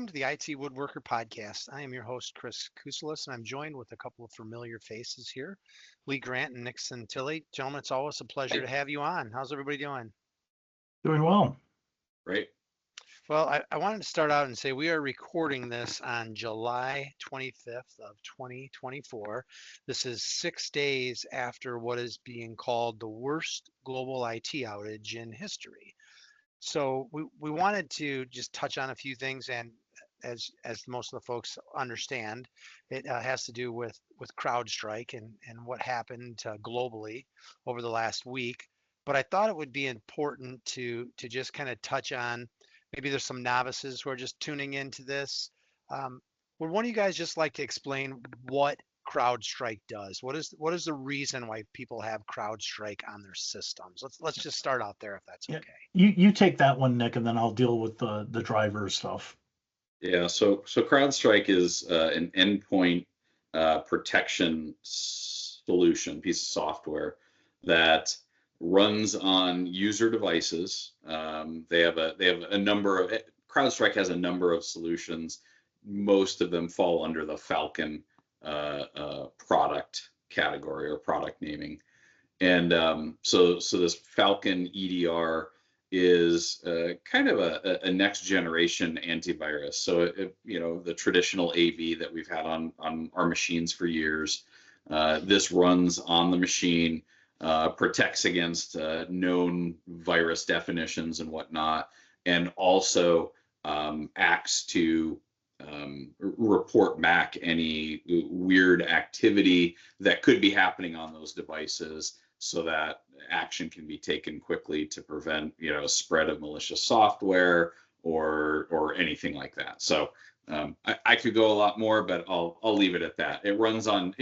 to the IT Woodworker podcast. I am your host, Chris Kousoulas, and I'm joined with a couple of familiar faces here, Lee Grant and Nick Santilli. Gentlemen, it's always a pleasure Hey, to have you on. How's everybody doing? Doing well. great. Well, I wanted to start out and say we are recording this on July 25th of 2024. This is 6 days after what is being called the worst global IT outage in history. So we wanted to just touch on a few things, and as most of the folks understand, it has to do with CrowdStrike and what happened globally over the last week. But I thought it would be important to just kind of touch on, maybe there's some novices who are just tuning into this. Would one of you guys just like to explain what CrowdStrike does? What is the reason why people have CrowdStrike on their systems? Let's just start out there if that's Yeah. okay. You take that one, Nick, and then I'll deal with the driver stuff. Yeah, so CrowdStrike is an endpoint protection solution, piece of software that runs on user devices. They have a number of CrowdStrike has a number of solutions. Most of them fall under the Falcon product category or product naming. And so this Falcon EDR is kind of a next generation antivirus. So the traditional AV that we've had on our machines for years, this runs on the machine, protects against known virus definitions and whatnot, and also acts to report back any weird activity that could be happening on those devices, so that action can be taken quickly to prevent, spread of malicious software or anything like that. So I could go a lot more, but I'll leave it at that. It runs on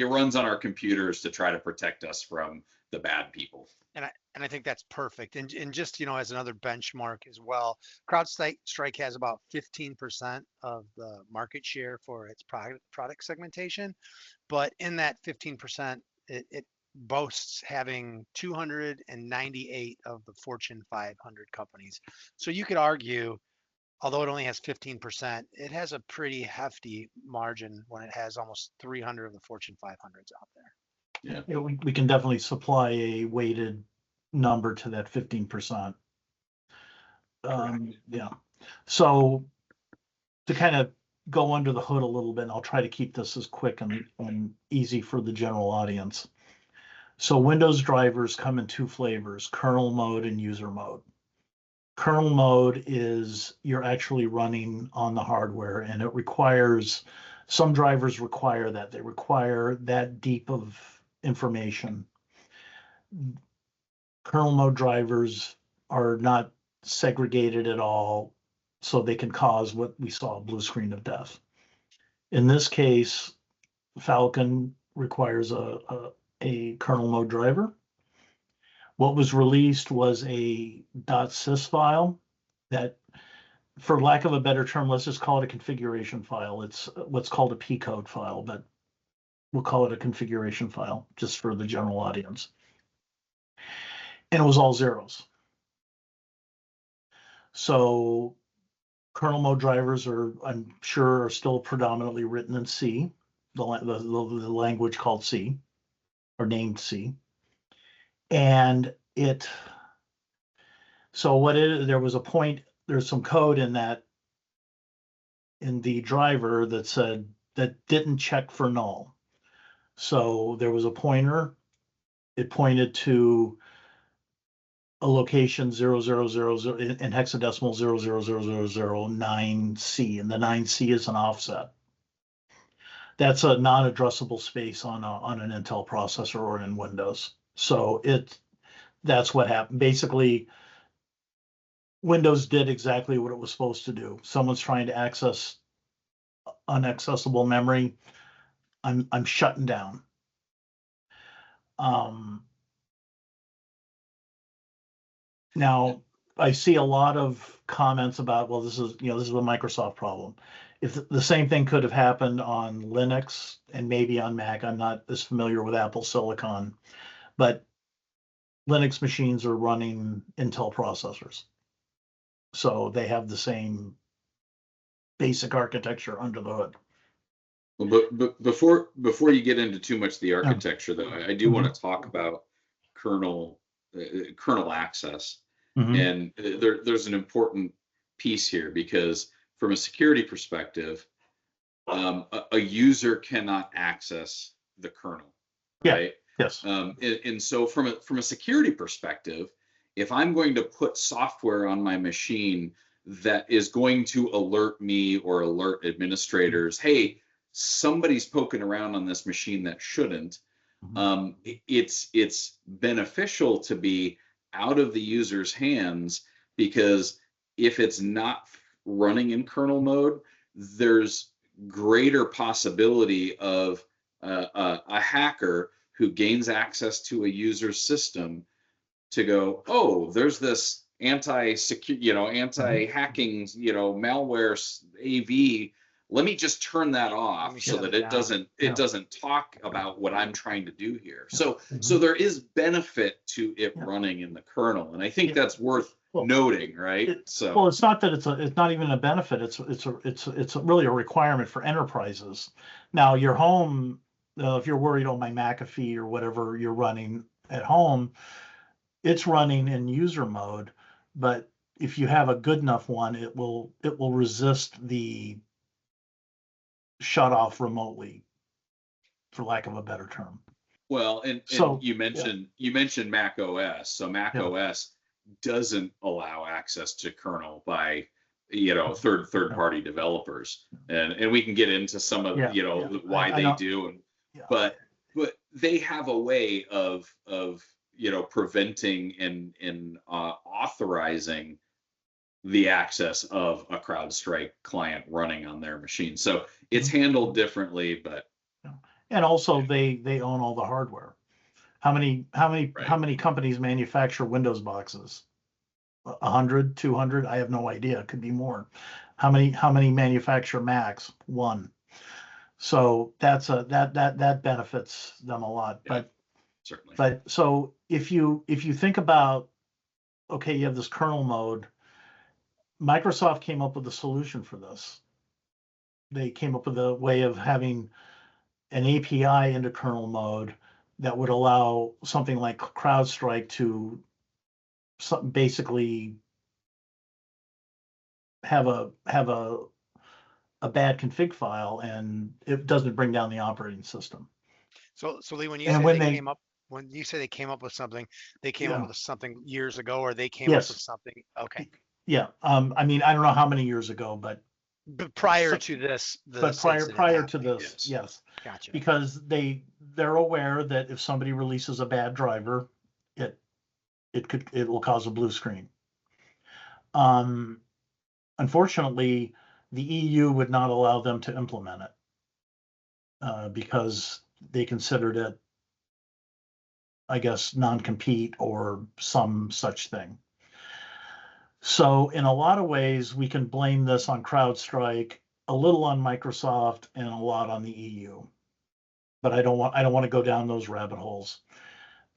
our computers to try to protect us from the bad people. And I think that's perfect. And just as another benchmark as well, CrowdStrike has about 15% of the market share for its product segmentation, but in that 15%, it boasts having 298 of the Fortune 500 companies. So you could argue, although it only has 15%, it has a pretty hefty margin when it has almost 300 of the Fortune 500s out there. Yeah, we can definitely supply a weighted number to that 15%. Yeah. So to kind of go under the hood a little bit, and I'll try to keep this as quick and easy for the general audience. So Windows drivers come in two flavors: kernel mode and user mode. Kernel mode is you're actually running on the hardware, and it requires, some drivers require that. They require that deep of information. Kernel mode drivers are not segregated at all, so they can cause what we saw, a blue screen of death. In this case, Falcon requires a kernel mode driver. What was released was a .sys file that, for lack of a better term, let's just call it a configuration file. It's what's called a P code file, but we'll call it a configuration file just for the general audience. And it was all zeros. So kernel mode drivers I'm sure, are still predominantly written in C, the language called C, or named C. And there was a point, there's some code in the driver that didn't check for null. So there was a pointer, it pointed to a location 0000 in hexadecimal 00009C, and the 9C is an offset. That's a non-addressable space on an Intel processor or in Windows. So that's what happened. Basically, Windows did exactly what it was supposed to do. Someone's trying to access unaccessible memory. I'm shutting down. Now I see a lot of comments about, well, this is a Microsoft problem. If the same thing could have happened on Linux and maybe on Mac, I'm not as familiar with Apple Silicon, but Linux machines are running Intel processors. So they have the same basic architecture under the hood. Well, but before you get into too much of the architecture, though, I do want to talk about kernel access, and there's an important piece here, because from a security perspective, a user cannot access the kernel, right? Yes. And so from a security perspective, if I'm going to put software on my machine that is going to alert me or alert administrators, hey, somebody's poking around on this machine that shouldn't, it's beneficial to be out of the user's hands, because if it's not running in kernel mode, there's greater possibility of a hacker who gains access to a user's system to go, oh, there's this anti-hacking, malware AV. Let me just turn that off so that it doesn't talk about what I'm trying to do here. So there is benefit to it running in the kernel, and I think that's worth noting, right? Well, it's not that it's not even a benefit. It's really a requirement for enterprises. Now, your home, if you're worried, oh, my McAfee or whatever you're running at home, it's running in user mode, but if you have a good enough one, it will resist the shut off remotely, for lack of a better term. Well, and you mentioned Mac OS. So Mac OS doesn't allow access to kernel by third party developers, and we can get into some of why they do, but they have a way of preventing and authorizing the access of a CrowdStrike client running on their machine. So it's handled differently, but and also they own all the hardware. How many companies manufacture Windows boxes? 100, 200? I have no idea. It could be more. How many manufacture Macs? One. So that benefits them a lot. But certainly. But so if you think about, okay, you have this kernel mode. Microsoft came up with a solution for this. They came up with a way of having an API into kernel mode that would allow something like CrowdStrike to basically have a bad config file, and it doesn't bring down the operating system. So Lee, when you say when you say they came up with something, they came up with something years ago, or they came up with something? Okay. Yeah. I mean, I don't know how many years ago, but prior to this, prior to this, yes. Gotcha. Because they're aware that if somebody releases a bad driver, it will cause a blue screen. Unfortunately, the EU would not allow them to implement it because they considered it, I guess, non-compete or some such thing. So in a lot of ways, we can blame this on CrowdStrike, a little on Microsoft, and a lot on the EU. But I don't want to go down those rabbit holes.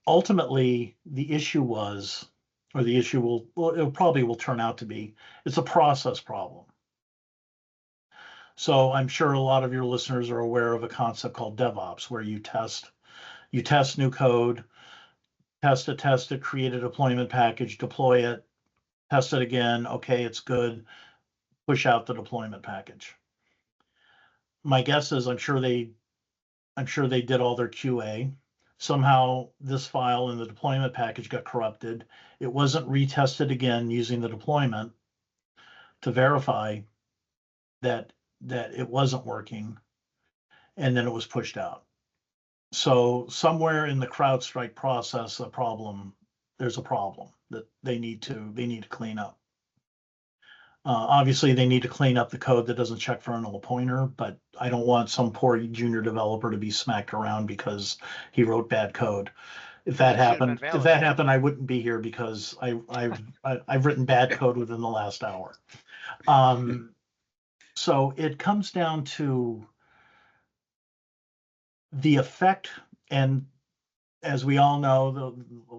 Ultimately, the issue was, or the issue it probably will turn out to be, it's a process problem. So I'm sure a lot of your listeners are aware of a concept called DevOps, where you test new code, test it, create a deployment package, deploy it, test it again. Okay, it's good. Push out the deployment package. My guess is I'm sure they did all their QA. Somehow this file in the deployment package got corrupted. It wasn't retested again using the deployment to verify that it wasn't working, and then it was pushed out. So somewhere in the CrowdStrike process, there's a problem that they need to clean up. Obviously, they need to clean up the code that doesn't check for a null pointer, but I don't want some poor junior developer to be smacked around because he wrote bad code. If that happened, I wouldn't be here, because I've written bad code within the last hour. So it comes down to the effect, and as we all know,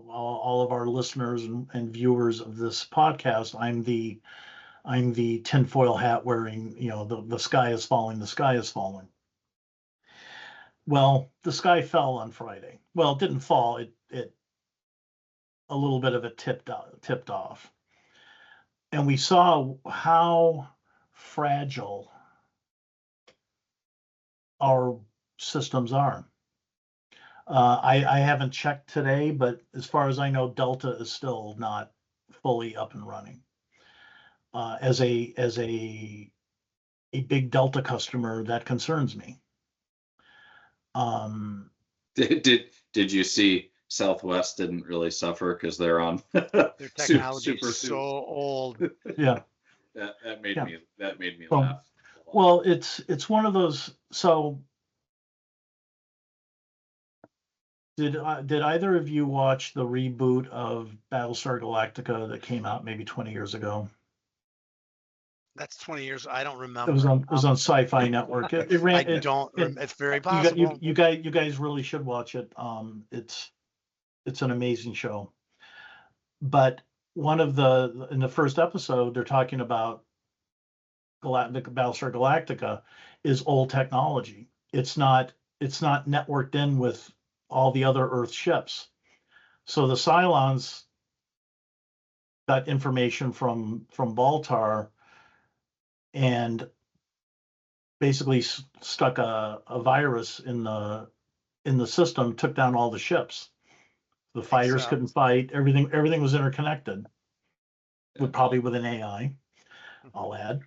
all of our listeners and viewers of this podcast, I'm the I'm the tinfoil hat wearing, the sky is falling, the sky is falling. Well, the sky fell on Friday. Well, it didn't fall. It a little bit of it tipped off. And we saw how fragile our systems are. I haven't checked today, but as far as I know, Delta is still not fully up and running. As a big Delta customer, that concerns me. Did you see Southwest didn't really suffer because they're on Their technology super is so old. Yeah. That made me Well, laugh. Well, it's one of those. So, did either of you watch the reboot of Battlestar Galactica that came out maybe 20 years ago? That's 20 years. I don't It remember. was on Sci-Fi Network. It ran. It's very You possible. guys really should watch it. It's an amazing show. But in the first episode, they're talking about Battlestar Galactica is old technology. It's not networked in with all the other Earth ships. So the Cylons got information from Baltar and basically stuck a virus in the system, took down all the ships. The fighters couldn't fight. Everything was interconnected, probably with an AI, I'll add.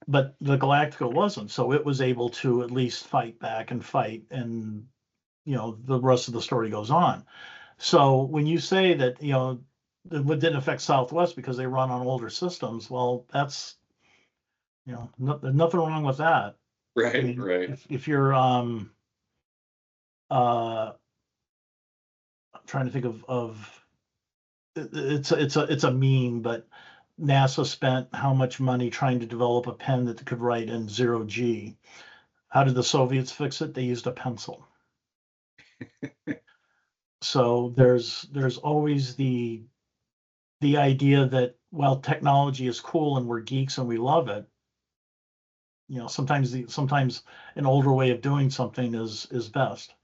But the Galactica wasn't, so it was able to at least fight back and fight, and the rest of the story goes on. So when you say that it didn't affect Southwest because they run on older systems, well, that's there's nothing wrong with that. Right, I mean, right. If you're I'm trying to think of it's a meme, but NASA spent how much money trying to develop a pen that could write in 0G. How did the Soviets fix it? They used a pencil. So there's always the idea that, well, technology is cool and we're geeks and we love it. Sometimes an older way of doing something is best.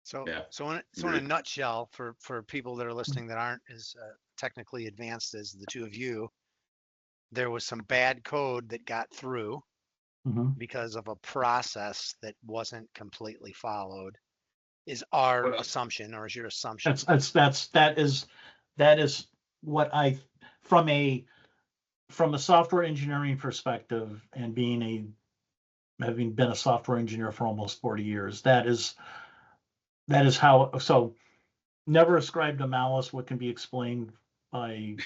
So in a nutshell, for people that are listening that aren't as technically advanced as the two of you, there was some bad code that got through because of a process that wasn't completely followed. Is our assumption, or is your assumption? That is what from a software engineering perspective, and having been a software engineer for almost 40 years, that is how. So never ascribe to malice what can be explained by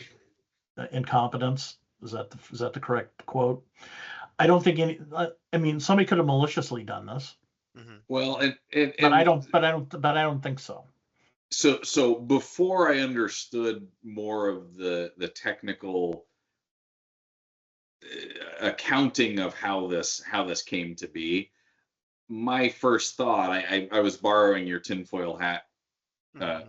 incompetence. Is that the correct quote? I don't think somebody could have maliciously done this. Well, but I don't think so. So before I understood more of the technical accounting of how this came to be, my first thought, I was borrowing your tinfoil hat,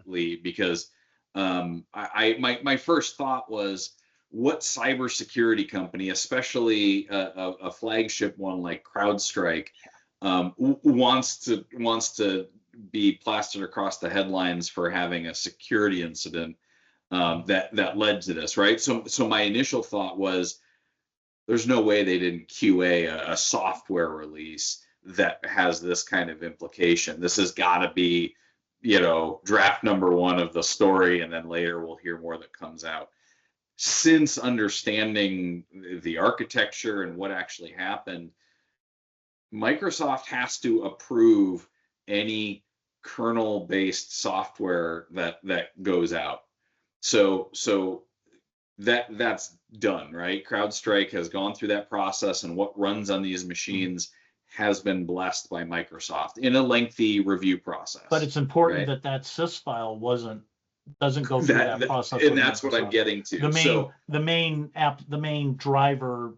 Lee, because my first thought was, what cybersecurity company, especially a flagship one like CrowdStrike, wants to be plastered across the headlines for having a security incident that led to this, right? So my initial thought was, there's no way they didn't QA a software release that has this kind of implication. This has got to be, draft number one of the story, and then later we'll hear more that comes out. Since understanding the architecture and what actually happened, Microsoft has to approve any kernel-based software that goes out. So that's done, right? CrowdStrike has gone through that process, and what runs on these machines has been blessed by Microsoft in a lengthy review process. But it's important, right, that sys file doesn't go through that process. And that's what I'm getting to. The main driver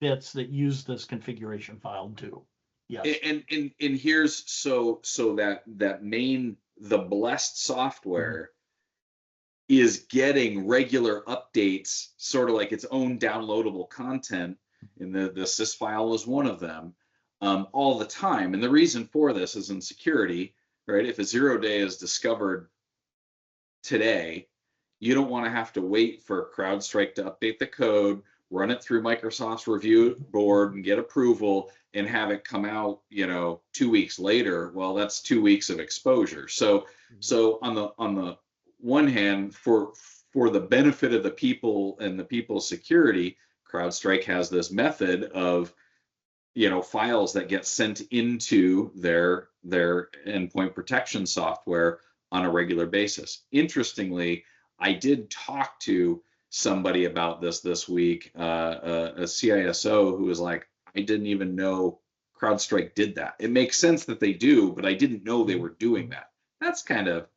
bits that use this configuration file do. Yes. And here's so that the blessed software is getting regular updates, sort of like its own downloadable content, and the sys file is one of them, all the time. And the reason for this is in security, right? If a 0-day is discovered today, you don't want to have to wait for CrowdStrike to update the code, run it through Microsoft's review board and get approval, and have it come out, 2 weeks later. Well, that's 2 weeks of exposure. So on the one hand, for the benefit of the people and the people's security, CrowdStrike has this method of files that get sent into their endpoint protection software on a regular basis. Interestingly, I did talk to somebody about this week, a CISO who was like, I didn't even know CrowdStrike did that. It makes sense that they do, but I didn't know they were doing that. That's kind of,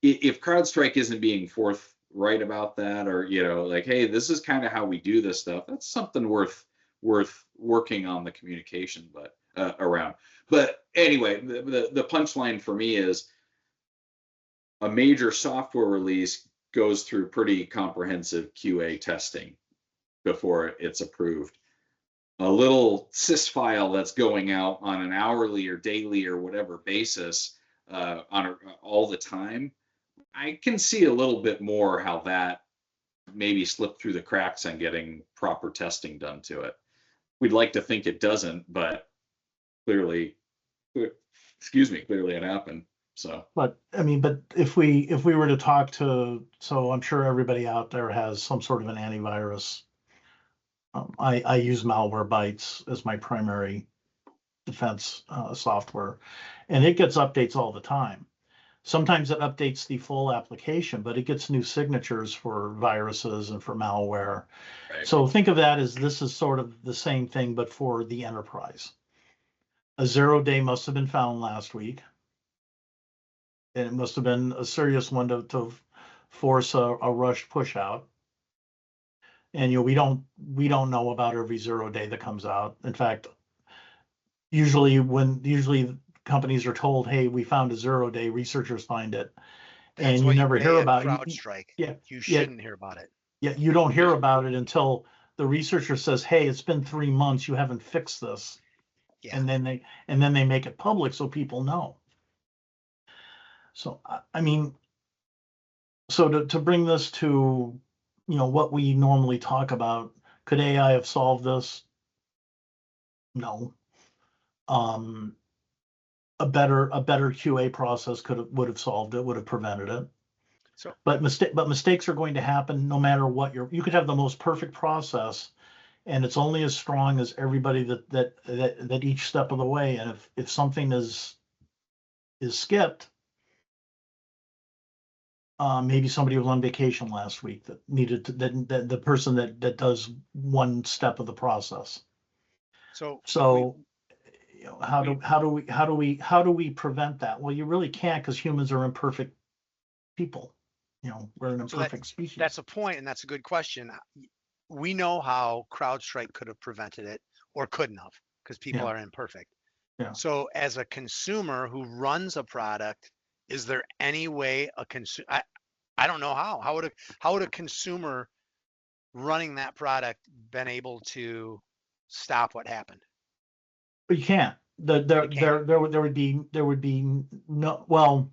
if CrowdStrike isn't being forthright about that, or, like, hey, this is kind of how we do this stuff, that's something worth working on the communication around. But anyway, the punchline for me is a major software release goes through pretty comprehensive QA testing before it's approved. A little sys file that's going out on an hourly or daily or whatever basis all the time, I can see a little bit more how that maybe slipped through the cracks on getting proper testing done to it. We'd like to think it doesn't, but clearly it happened. So, but if we were to talk to, so I'm sure everybody out there has some sort of an antivirus. I use Malwarebytes as my primary defense software, and it gets updates all the time. Sometimes it updates the full application, but it gets new signatures for viruses and for malware. right. So think of that as this is sort of the same thing, but for the enterprise. A 0-day must have been found last week. And it must have been a serious one to force a rushed push out. And we don't know about every 0-day that comes out. In fact, usually companies are told, hey, we found a 0-day, researchers find it, and you never hear about it. CrowdStrike. You shouldn't hear about it. Yeah, you don't hear about it until the researcher says, hey, it's been 3 months, you haven't fixed this. Yeah. And then they make it public so people know. So so to bring this to what we normally talk about, could AI have solved this? No. A better QA process would have solved it, would have prevented it. So, but mistakes are going to happen no matter what. You could have the most perfect process, and it's only as strong as everybody that each step of the way. And if something is skipped, maybe somebody was on vacation last week that needed to, that the person that does one step of the process. So how do we prevent that? Well, you really can't, because humans are imperfect people. We're an imperfect species. That's a point, and that's a good question. We know how CrowdStrike could have prevented it, or couldn't have, because people are imperfect. Yeah. So as a consumer who runs a product, is there any way I don't know how. How would a consumer running that product been able to stop what happened? But you can't. There would be no. Well,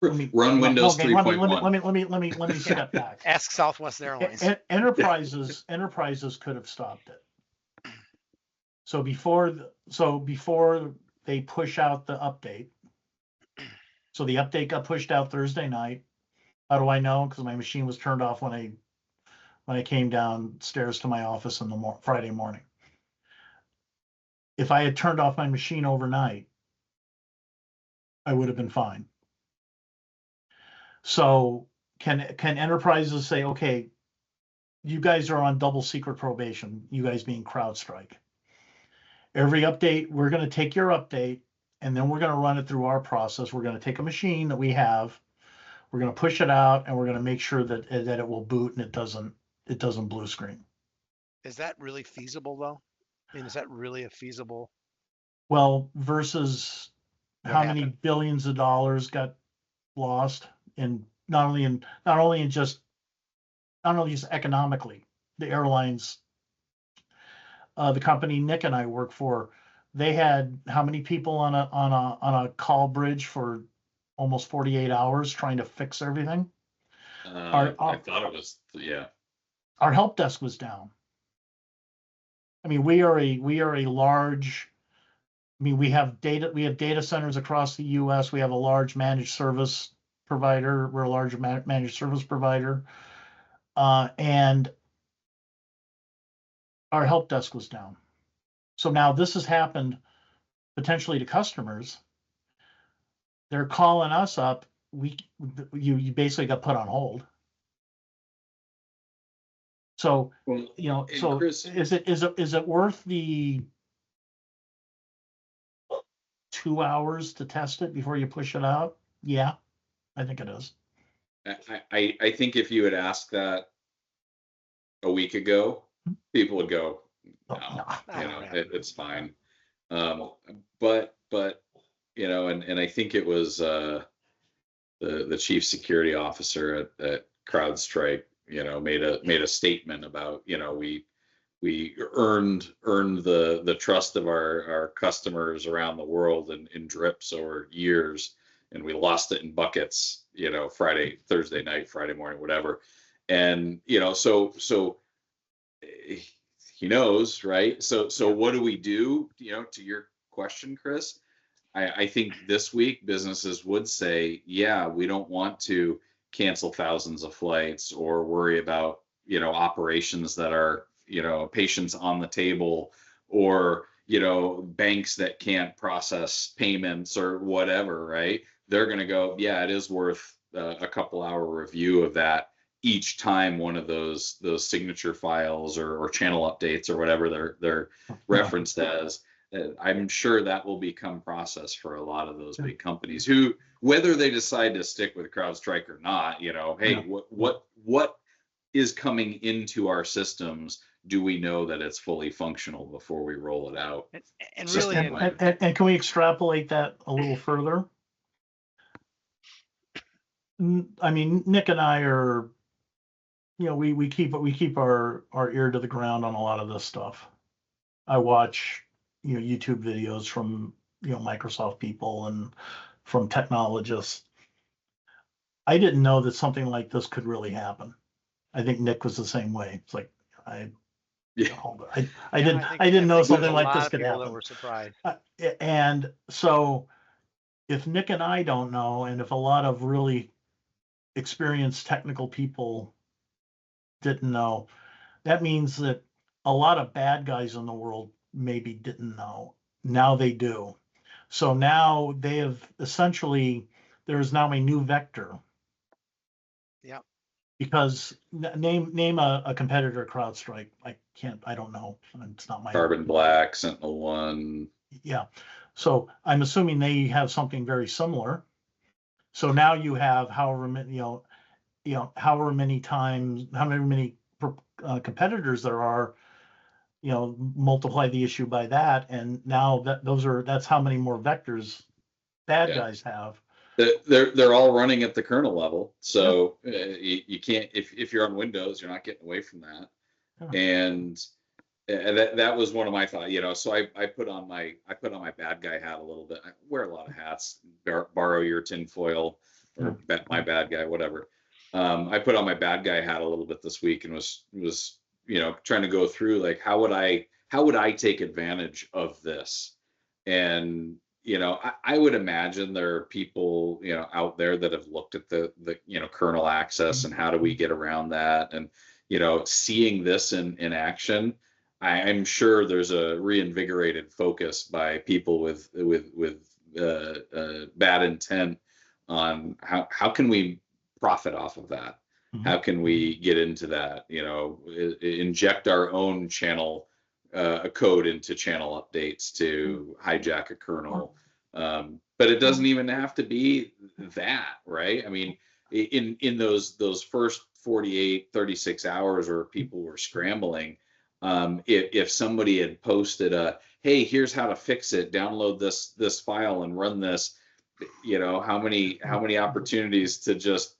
run Windows 3.1. Let me step back. Ask Southwest Airlines. Enterprises could have stopped it. So before they push out the update. So the update got pushed out Thursday night. How do I know? Because my machine was turned off when I came downstairs to my office in the Friday morning. If I had turned off my machine overnight, I would have been fine. So can enterprises say, okay, you guys are on double secret probation, you guys being CrowdStrike. Every update, we're going to take your update, and then we're going to run it through our process. We're going to take a machine that we have, we're going to push it out, and we're going to make sure that it will boot and it doesn't blue screen. Is that really feasible, though? I mean, is that really a feasible? Well, versus how many billions of dollars got lost in not only just economically, the airlines, the company Nick and I work for, they had how many people on a call bridge for almost 48 hours trying to fix everything? I thought it was, yeah. Our help desk was down. I mean, we are a large. I mean, we have data centers across the U.S. We have a large managed service provider. We're a large managed service provider, and our help desk was down. So now this has happened potentially to customers. They're calling us up. You basically got put on hold. So, Well, so Chris, is it worth the 2 hours to test it before you push it out? Yeah, I think it is. I think if you had asked that a week ago, people would go, no, it's fine. But and I think it was the chief security officer at CrowdStrike, made a statement about, we earned the trust of our customers around the world in drips over years, and we lost it in buckets, Friday, Thursday night, Friday morning, whatever. And so he knows, right? So what do we do? To your question, Chris, I think this week businesses would say, yeah, we don't want to cancel thousands of flights or worry about, operations that are, patients on the table, or, banks that can't process payments or whatever, right? They're going to go, yeah, it is worth a couple hour review of that each time one of those signature files or channel updates or whatever they're referenced as. I'm sure that will become process for a lot of those big companies who, whether they decide to stick with CrowdStrike or not, hey, what is coming into our systems? Do we know that it's fully functional before we roll it out? And really, and can we extrapolate that a little further? I mean, Nick and I are, we keep our ear to the ground on a lot of this stuff. I watch, YouTube videos from, Microsoft people and from technologists. I didn't know that something like this could really happen. I think Nick was the same way. It's like, I didn't know something like this could happen. That were surprised. And so if Nick and I don't know, and if a lot of really experienced technical people didn't know, that means that a lot of bad guys in the world maybe didn't know. Now they do. So now they have essentially, there's now a new vector. Yeah. Because name a competitor at CrowdStrike. I don't know. It's not my Carbon Black, SentinelOne. Yeah. So I'm assuming they have something very similar. So now you have however many competitors there are, multiply the issue by that, and now that's how many more vectors bad guys have. They're all running at the kernel level, so you can't, if you're on Windows, you're not getting away from that. And that was one of my thoughts, so I put on my bad guy hat a little bit. I wear a lot of hats, borrow your tinfoil, or my bad guy, whatever. I put on my bad guy hat a little bit this week and was trying to go through, like, how would I take advantage of this? And I would imagine there are people out there that have looked at the kernel access and how do we get around that, and seeing this in action, I'm sure there's a reinvigorated focus by people with bad intent on how can we profit off of that. How can we get into that? Inject our own channel code into channel updates to hijack a kernel. But it doesn't even have to be that, right? I mean, in those first 48, 36 hours where people were scrambling, if somebody had posted hey, here's how to fix it, download this file and run this, how many opportunities to just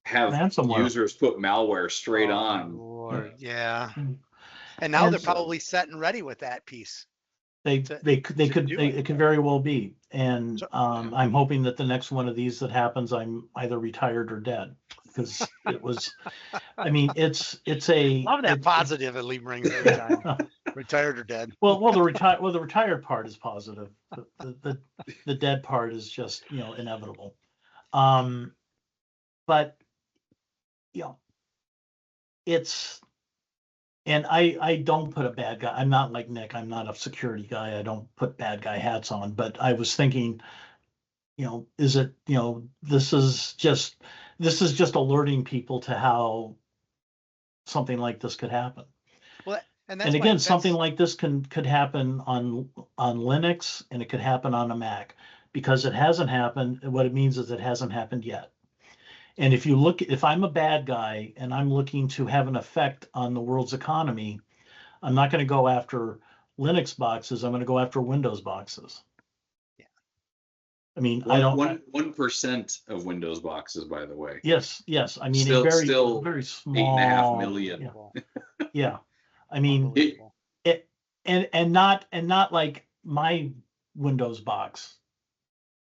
have ransomware. users put malware straight Oh, on. Lord, yeah. Mm. And now And they're so- probably set and ready with that piece. They to could do it. it could very well be. And So- I'm hoping that the next one of these that happens, I'm either retired or dead, because it was, I mean, it's a. Love that it- positive it brings every time. Retired or dead. Well, the retired part is positive. The dead part is just, inevitable. But it's, and I don't put a bad guy. I'm not like Nick. I'm not a security guy. I don't put bad guy hats on. But I was thinking, is it, this is just alerting people to how something like this could happen. Well, and that's And again, that's something like this could happen on Linux, and it could happen on a Mac, because it hasn't happened. What it means is it hasn't happened yet. And if I'm a bad guy and I'm looking to have an effect on the world's economy, I'm not going to go after Linux boxes. I'm going to go after Windows boxes. Yeah. I mean, I don't. 1% of Windows boxes, by the way. Yes. I mean, Still very small. 8.5 million. Yeah. I mean, Unbelievable. and not like my Windows box,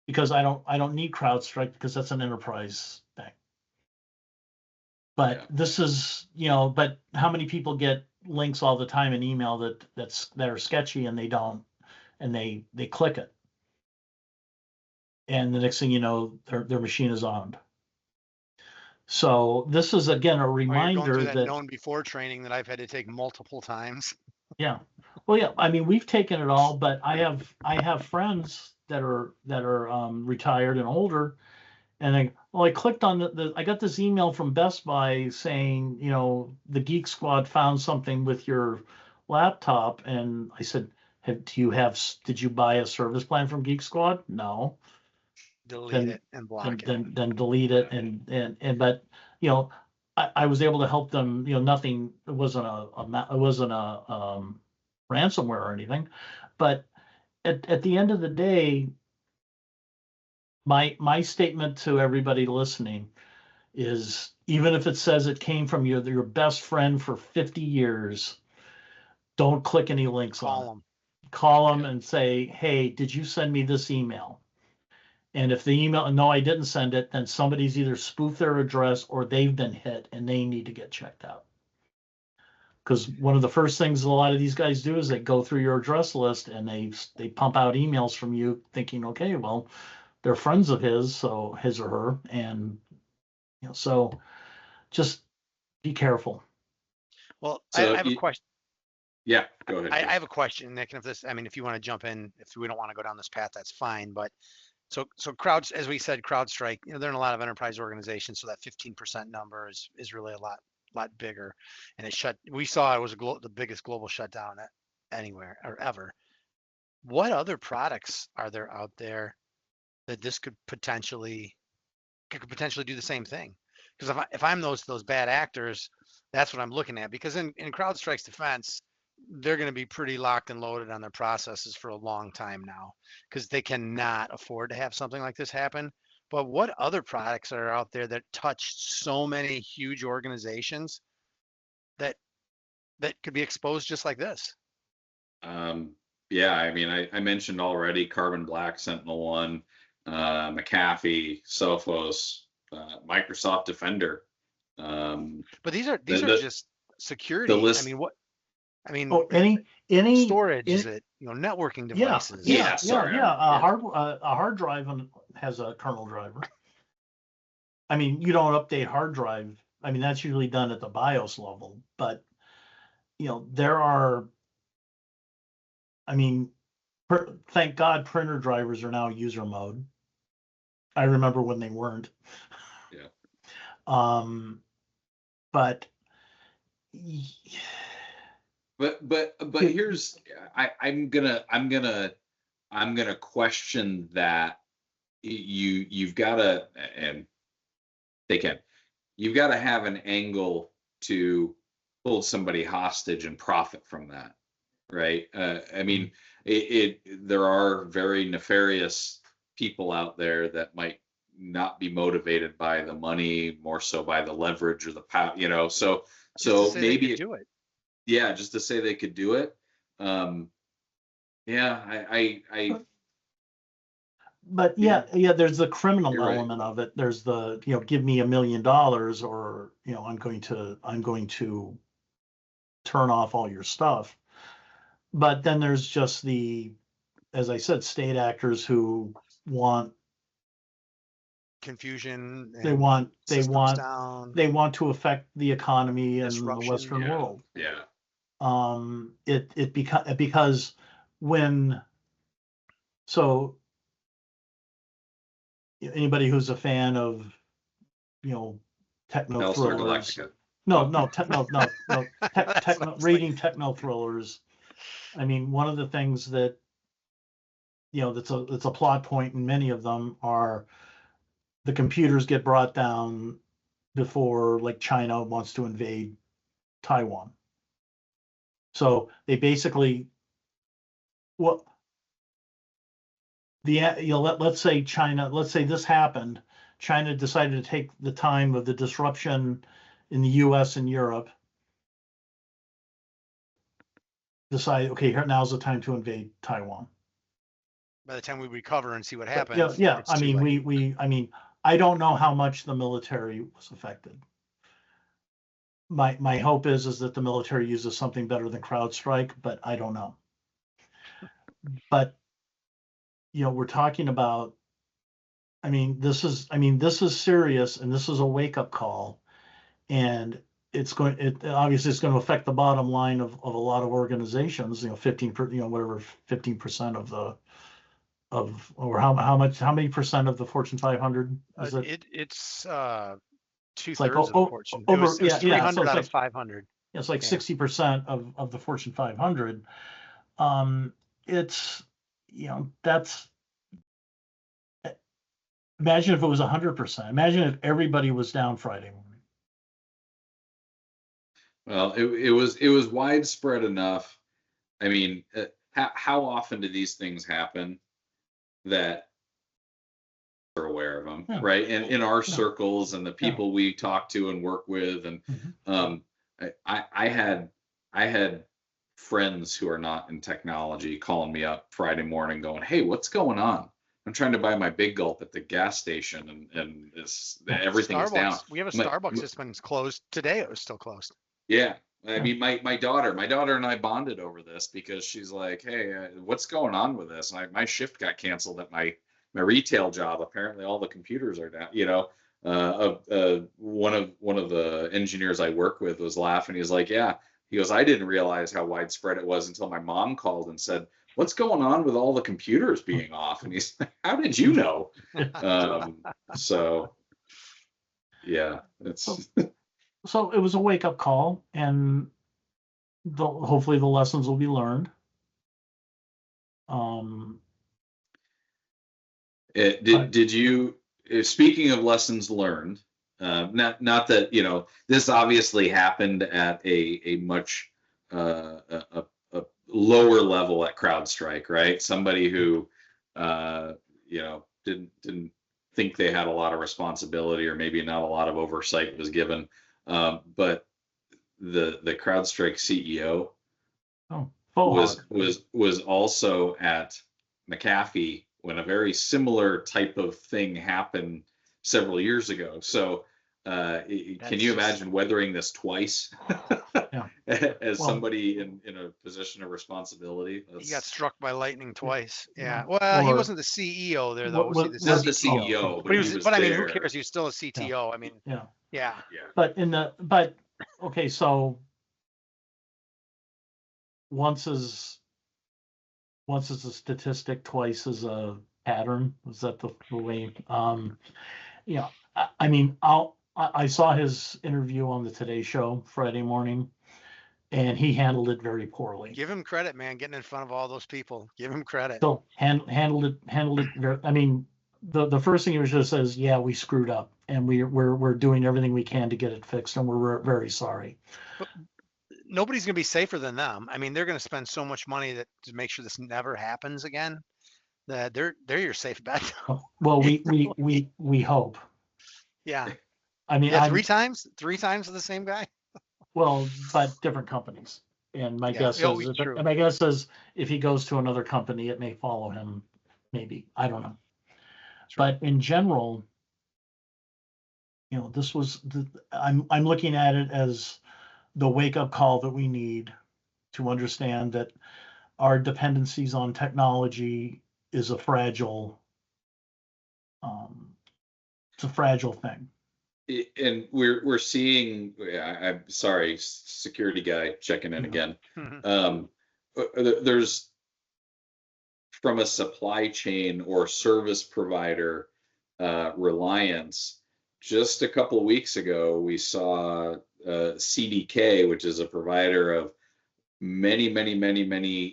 because I don't need CrowdStrike, because that's an enterprise thing. But this is, but how many people get links all the time in email that are sketchy, and they don't, and they click it, and the next thing you know, their machine is armed. So this is again a Or you're reminder going through that that known before training that I've had to take multiple times. yeah. Well, yeah. I mean, we've taken it all, but I have friends that are retired and older, and I clicked on I got this email from Best Buy saying, the Geek Squad found something with your laptop, and I said, did you buy a service plan from Geek Squad? No. Delete it and block it. Then delete it, and but I was able to help them. Nothing. It wasn't a ransomware or anything, but at the end of the day, my statement to everybody listening is, even if it says it came from your best friend for 50 years, don't click any links on it. Call them. Call them and say, hey, did you send me this email? And if the email, no, I didn't send it, then somebody's either spoofed their address or they've been hit and they need to get checked out. Because one of the first things a lot of these guys do is they go through your address list and they pump out emails from you, thinking, okay, well, they're friends of his, so his or her, and so just be careful. Well, So I have a question. Yeah, go ahead. I have a question, Nick, and if you want to jump in, if we don't want to go down this path, that's fine. But so as we said, CrowdStrike, they're in a lot of enterprise organizations, so that 15% number is really a lot bigger. And we saw it was the biggest global shutdown anywhere or ever. What other products are there out there that this could potentially do the same thing? Because if I'm those bad actors, that's what I'm looking at. Because in CrowdStrike's defense, they're going to be pretty locked and loaded on their processes for a long time now, because they cannot afford to have something like this happen. But what other products are out there that touch so many huge organizations that could be exposed just like this? Yeah, I mean, I mentioned already Carbon Black, SentinelOne, McAfee, Sophos, Microsoft Defender. But these are just security. list, Any storage, is it networking devices? Yeah. Sorry, A hard drive has a kernel driver. I mean, you don't update hard drive. I mean, that's usually done at the BIOS level, but there are. I mean, thank God printer drivers are now user mode. I remember when they weren't. Yeah. But here's I'm gonna question that. You've got to, and you've got to have an angle to hold somebody hostage and profit from that, right? I mean, there are very nefarious people out there that might not be motivated by the money, more so by the leverage or the power, so Just to so say they maybe could do it. yeah, just to say they could do it. Yeah, But yeah, yeah, there's the criminal you're right. element of it. There's the, give me $1 million, or, I'm going to turn off all your stuff. But then there's just the, as I said, state actors who want, Confusion they and want, systems down, they want to affect the economy in the disruption. Western Yeah, world. yeah. Because when, so anybody who's a fan of, techno Battlestar thrillers, Galactica. That's what I was reading techno thrillers. I mean, one of the things that, that's a plot point in many of them are the computers get brought down before, like, China wants to invade Taiwan. So they basically, well, let's say this happened. China decided to take the time of the disruption in the US and Europe, decide, okay, now's the time to invade Taiwan. By the time we recover and see what But happens, yeah, it's I too mean, late. I don't know how much the military was affected. My hope is that the military uses something better than CrowdStrike, but I don't know. But we're talking about, this is serious, and this is a wake-up call, and obviously it's going to affect the bottom line of a lot of organizations. 15% of the or how many percent of the Fortune 500 is it? It's It's like, 2/3 of the Fortune. It over, was yeah. So 300 it's out like, of 500. it's like Yeah. 60% of the Fortune 500. It's, that's, imagine if it was 100%. Imagine if everybody was down Friday morning. Well, it was widespread enough. I mean, how often do these things happen that are aware of them, Yeah. right? And in our Yeah. circles and the people we talk to and work with, and I had friends who are not in technology calling me up Friday morning, going, "Hey, what's going on? I'm trying to buy my Big Gulp at the gas station, and everything is down." Starbucks. We have a My, Starbucks that's been closed today. It was still closed. yeah. I mean, my daughter and I bonded over this because she's like, "Hey, what's going on with this?" My shift got canceled at my retail job. Apparently, all the computers are down. One of the engineers I work with was laughing. He's like, "Yeah." He goes, "I didn't realize how widespread it was until my mom called and said, 'What's going on with all the computers being off?'" And he's like, "How did you know?" So yeah, it's So it was a wake-up call, and hopefully the lessons will be learned. Did you, speaking of lessons learned, not that this obviously happened at a much a lower level at CrowdStrike, right? Somebody who didn't think they had a lot of responsibility, or maybe not a lot of oversight was given, but the CrowdStrike CEO was also at McAfee when a very similar type of thing happened several years ago. So can you imagine weathering this twice? Yeah. As somebody in a position of responsibility? He got struck by lightning twice. Yeah. Yeah. Well, he wasn't the CEO there, though. Was he Not the the CEO, but he was But I mean, there. who cares? He was still a CTO. I mean, yeah. But okay, so once is a statistic, twice is a pattern. Was that the way? I mean, I saw his interview on the Today Show Friday morning, and he handled it very poorly. Give him credit, man. Getting in front of all those people. Give him credit. So handled it very. I mean, the first thing he just says, "Yeah, we screwed up, and we're doing everything we can to get it fixed, and we're very sorry." But nobody's going to be safer than them. I mean, they're going to spend so much money to make sure this never happens again. they're your safe bet. Well, we hope. Yeah. I mean, Yeah, I'm, three times the same guy. well, but different companies. And my Yeah. guess Oh, is, true. my guess is if he goes to another company, it may follow him. Maybe, I don't know. True. But in general, this was I'm looking at it as the wake up call that we need to understand that our dependencies on technology is a fragile, it's a fragile thing. And we're seeing, I'm sorry, security guy checking in again. There's, from a supply chain or service provider reliance, just a couple of weeks ago, we saw CDK, which is a provider of many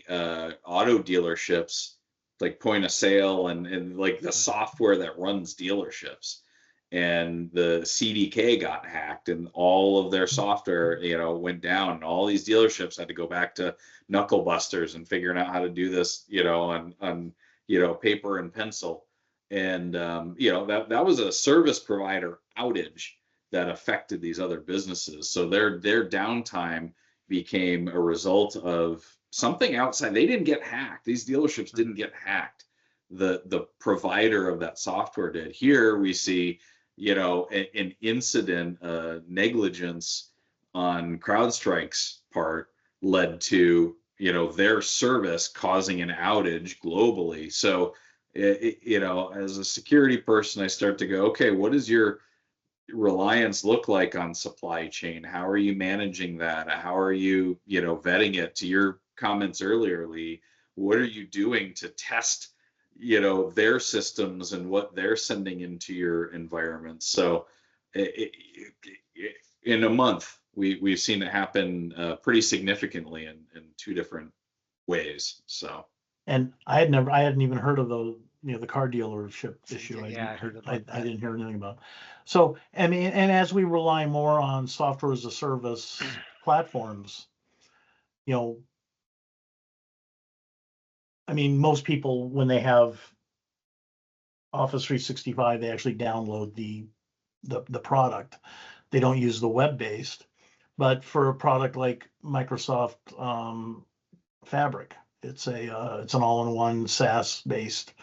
auto dealerships, like point of sale and like the software that runs dealerships. And the CDK got hacked and all of their software, went down. And all these dealerships had to go back to knuckle busters and figuring out how to do this, on paper and pencil. And that was a service provider outage that affected these other businesses. So their downtime became a result of something outside. They didn't get hacked. These dealerships didn't get hacked. The provider of that software did. Here we see, an incident, negligence on CrowdStrike's part led to, their service causing an outage globally. So, as a security person, I start to go, okay, what does your reliance look like on supply chain? How are you managing that? How are you, vetting it? To your comments earlier, Lee, what are you doing to test, their systems and what they're sending into your environment? So in a month, we've seen it happen pretty significantly in two different ways. So, and I hadn't even heard of the car dealership issue. Yeah, I heard about I that. didn't hear anything about. So, I mean, and as we rely more on software as a service platforms, I mean, most people, when they have Office 365, they actually download the product. They don't use the web-based. But for a product like Microsoft Fabric, it's an all-in-one SaaS-based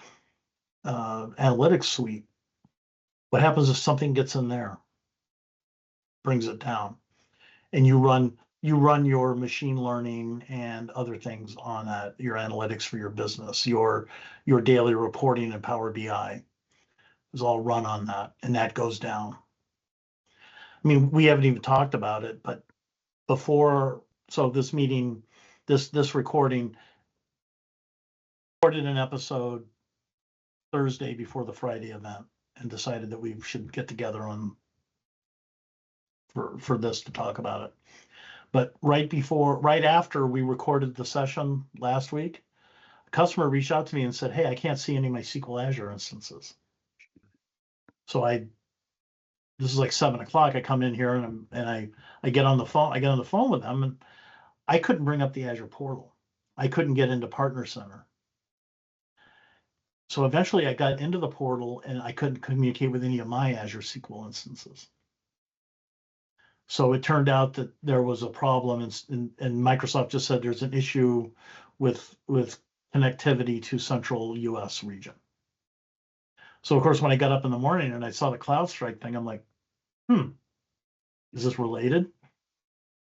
analytics suite. What happens if something gets in there, brings it down, and you run your machine learning and other things on that, your analytics for your business, your daily reporting in Power BI is all run on that, and that goes down. I mean, we haven't even talked about it, but so this meeting, this recorded an episode Thursday before the Friday event and decided that we should get together for this to talk about it. But right after we recorded the session last week, a customer reached out to me and said, "Hey, I can't see any of my SQL Azure instances." So this is like 7:00. I come in here and I get on the phone. I get on the phone with them, and I couldn't bring up the Azure portal. I couldn't get into Partner Center. So eventually I got into the portal and I couldn't communicate with any of my Azure SQL instances. So it turned out that there was a problem, and Microsoft just said there's an issue with connectivity to central US region. So of course, when I got up in the morning and I saw the CrowdStrike thing, I'm like, is this related?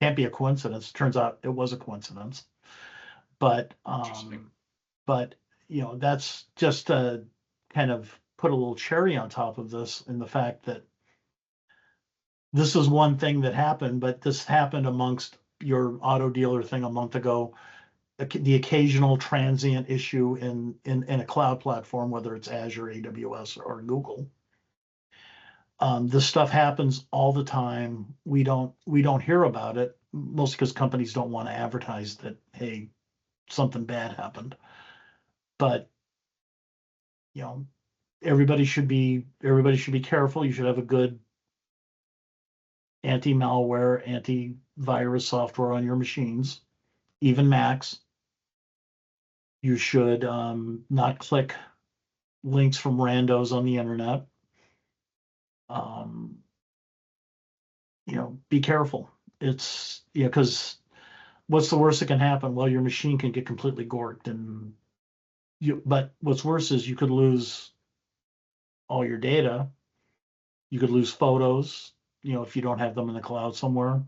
Can't be a coincidence. Turns out it was a coincidence. But that's just to kind of put a little cherry on top of this, in the fact that this is one thing that happened, but this happened amongst your auto dealer thing a month ago. The occasional transient issue in a cloud platform, whether it's Azure, AWS, or Google. This stuff happens all the time. We don't hear about it, mostly because companies don't want to advertise that, hey, something bad happened. But everybody should be careful. You should have a good anti-malware, antivirus software on your machines, even Macs. You should not click links from randos on the internet. Be careful. It's, because what's the worst that can happen? Well, your machine can get completely gorked, but what's worse is you could lose all your data. You could lose photos, if you don't have them in the cloud somewhere.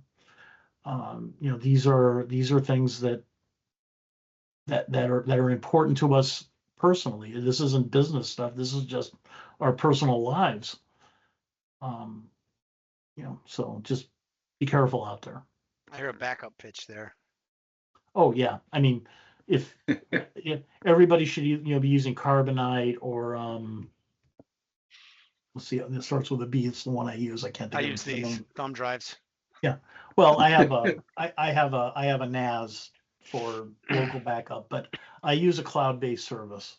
These are things that are important to us personally. This isn't business stuff. This is just our personal lives. So just be careful out there. I hear a backup pitch there. Oh yeah, I mean, if everybody should be using Carbonite or let's see, it starts with a B. It's the one I use. I can't think I of use the these name. thumb drives. Yeah, well, I have a NAS for local backup, but I use a cloud-based service,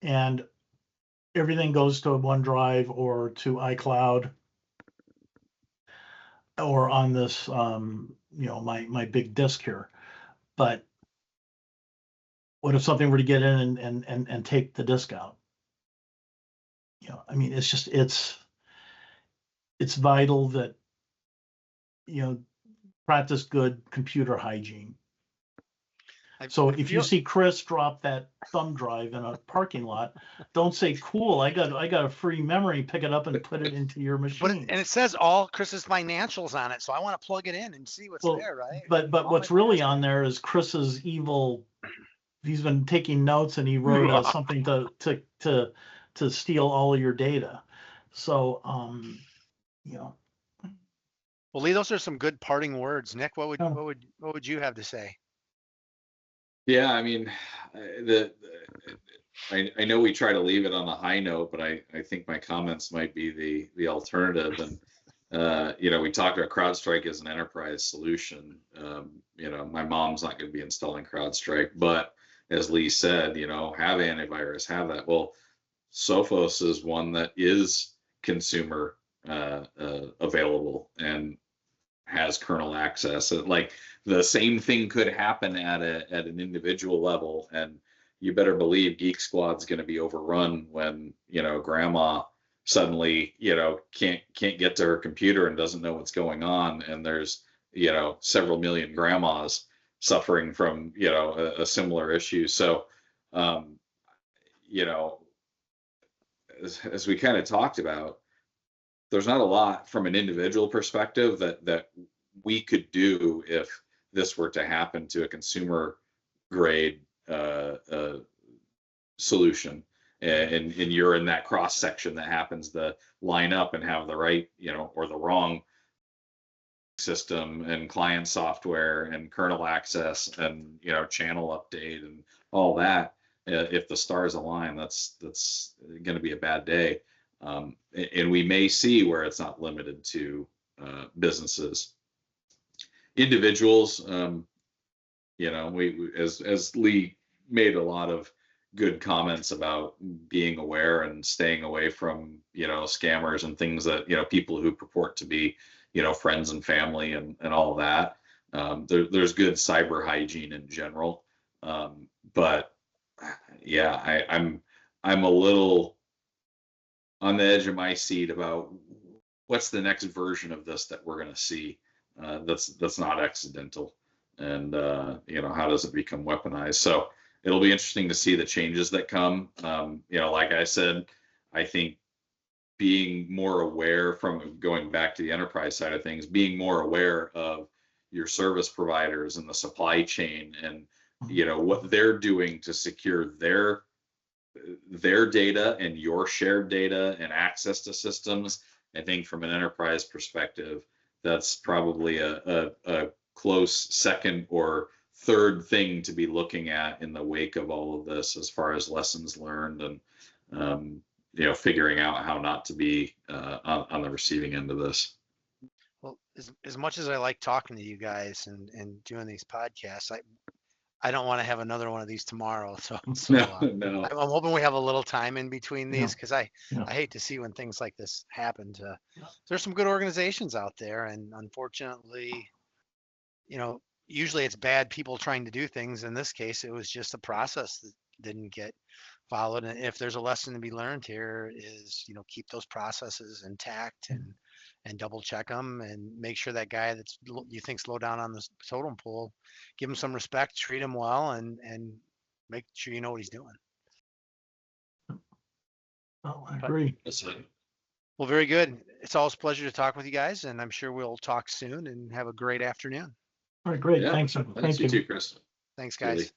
and everything goes to OneDrive or to iCloud or on this my big disk here. But what if something were to get in and take the disk out? I mean, it's just it's vital that practice good computer hygiene. So if you see Chris drop that thumb drive in a parking lot, don't say, "Cool, I got a free memory. Pick it up and put it into your machine." And it says all Chris's financials on it, so I want to plug it in and see what's there, right? But what's really on there is Chris's evil. He's been taking notes, and he wrote something to steal all of your data. So Well, Lee, those are some good parting words. Nick, what would you have to say? Yeah, I mean, I know we try to leave it on a high note, but I think my comments might be the alternative. And we talked about CrowdStrike as an enterprise solution. My mom's not going to be installing CrowdStrike, but as Lee said, have antivirus, have that. Well, Sophos is one that is consumer available and has kernel access. Like the same thing could happen at an individual level, and you better believe Geek Squad's going to be overrun when grandma suddenly can't get to her computer and doesn't know what's going on, and there's several million grandmas suffering from a similar issue. So as we kind of talked about, there's not a lot from an individual perspective that we could do if this were to happen to a consumer grade solution, and you're in that cross section that happens to line up and have the right or the wrong system and client software and kernel access and channel update and all that. If the stars align, that's going to be a bad day. And we may see where it's not limited to businesses, individuals. We as Lee made a lot of good comments about being aware and staying away from scammers and things that people who purport to be friends and family and all of that. There's good cyber hygiene in general, but yeah, I'm a little on the edge of my seat about what's the next version of this that we're going to see that's not accidental, and how does it become weaponized. So it'll be interesting to see the changes that come. Like I said, I think being more aware, from going back to the enterprise side of things, being more aware of your service providers and the supply chain, and what they're doing to secure their data and your shared data and access to systems. I think from an enterprise perspective, that's probably a close second or third thing to be looking at in the wake of all of this, as far as lessons learned and figuring out how not to be on the receiving end of this. Well, as much as I like talking to you guys and doing these podcasts, I don't want to have another one of these tomorrow. So No. I'm hoping we have a little time in between these, because I hate to see when things like this happen. There's some good organizations out there, and unfortunately, usually it's bad people trying to do things. In this case, it was just a process that didn't get followed. And if there's a lesson to be learned here is, keep those processes intact and double check them and make sure that guy that's you think slow down on the totem pole, give him some respect, treat him well, and make sure you know what he's doing. Oh, I agree. That's it. Well, very good. It's always a pleasure to talk with you guys, and I'm sure we'll talk soon and have a great afternoon. All right, great. Yeah. Thanks. Thanks Thank you you. too, Chris. Thanks, Really. guys.